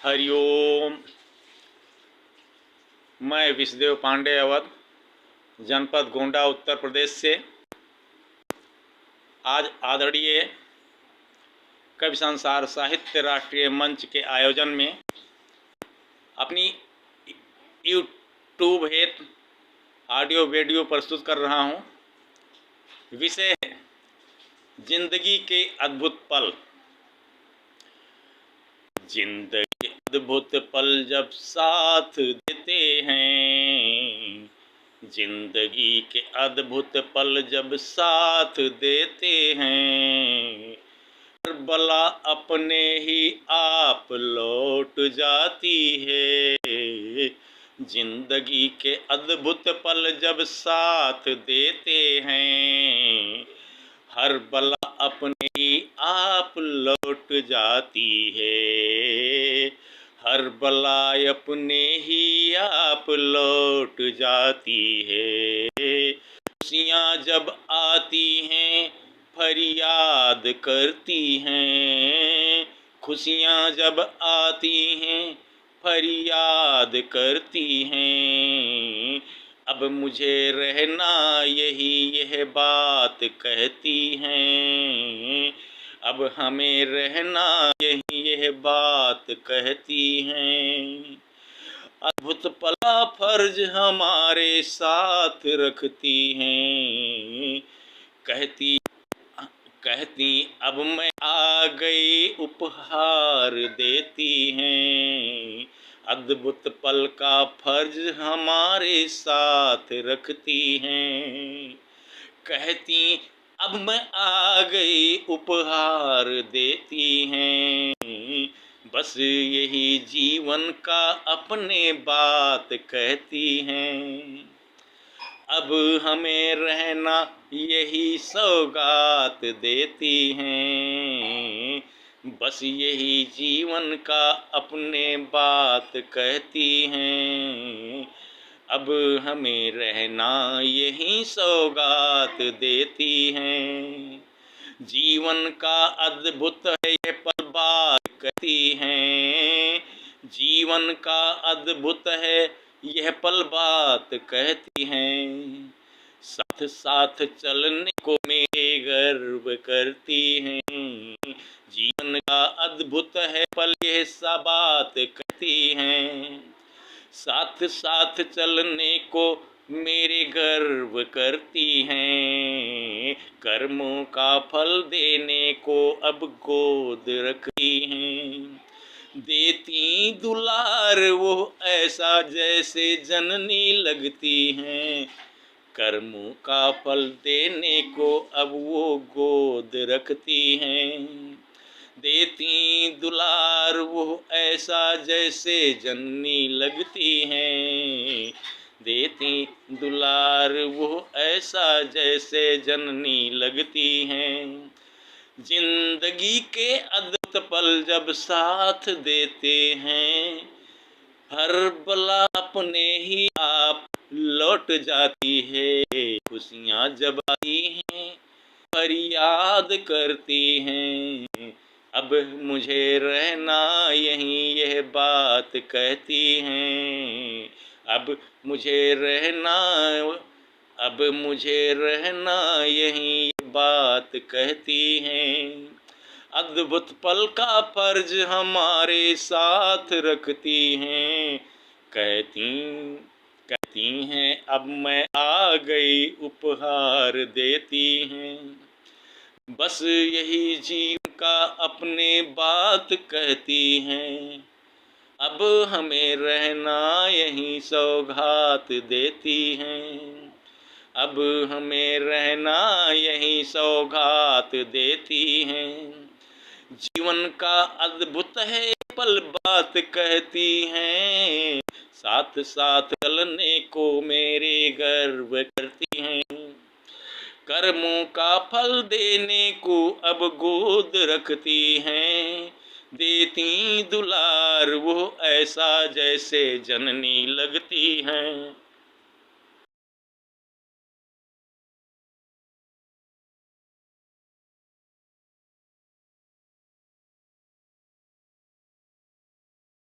हरिओम। मैं विष्णुदेव पांडे अवध, जनपद गोंडा, उत्तर प्रदेश से आज आदरणीय कवि संसार साहित्य राष्ट्रीय मंच के आयोजन में अपनी यूट्यूब हेतु ऑडियो वीडियो प्रस्तुत कर रहा हूँ। विषय है जिंदगी के अद्भुत पल। जिंदगी अद्भुत पल जब साथ देते हैं, जिंदगी के अद्भुत पल जब साथ देते हैं, बला अपने ही आप लौट जाती है। जिंदगी के अद्भुत पल जब साथ देते हैं, हर बला अपने ही आप लौट जाती है। हर बला अपने ही आप लौट जाती है। खुशियाँ जब आती हैं फरियाद करती हैं। खुशियाँ जब आती हैं फरियाद करती हैं। अब मुझे रहना यही यह बात कहती हैं। अब हमें रहना यही यह बात कहती हैं। अद्भुत पला फर्ज हमारे साथ रखती हैं। कहती अब मैं आ गई उपहार देती हैं। अद्भुत पल का फर्ज हमारे साथ रखती हैं। कहती अब मैं आ गई उपहार देती हैं। बस यही जीवन का अपने बात कहती हैं। अब हमें रहना यही सौगात देती हैं। बस यही जीवन का अपने बात कहती हैं। अब हमें रहना यही सौगात देती हैं। जीवन का अद्भुत है ये पल बात कहती हैं। जीवन का अद्भुत है यह पल बात कहती हैं। साथ साथ चलने को मेरे गर्व करती हैं। जीवन का अद्भुत है पल यह सा बात कहती हैं। साथ साथ चलने को मेरे गर्व करती हैं। कर्मों का फल देने को अब गोद रखती हैं। देती दुलार वो ऐसा जैसे जननी लगती हैं। कर्मों का फल देने को अब वो गोद रखती हैं। देती दुलार वो ऐसा जैसे जननी लगती हैं। देती दुलार वो ऐसा जैसे जननी लगती हैं। जिंदगी के अद्भुत पल जब साथ देते हैं, हर बला अपने ही आप लौट जाती है। खुशियाँ जब आती हैं फरियाद करती हैं। अब मुझे रहना यही यह बात कहती हैं। अब मुझे रहना यही बात कहती हैं। अद्भुत पल का फर्ज हमारे साथ रखती हैं। कहती हैं अब मैं आ गई उपहार देती हैं। बस यही जीवन का अपने बात कहती हैं। अब हमें रहना यही सौगात देती हैं। अब हमें रहना यही सौगात देती हैं। जीवन का अद्भुत है पल बात कहती हैं। साथ साथ चलने को मेरे गर्व करती हैं। कर्मों का फल देने को अब गोद रखती हैं। देती दुलार वो ऐसा जैसे जननी लगती हैं।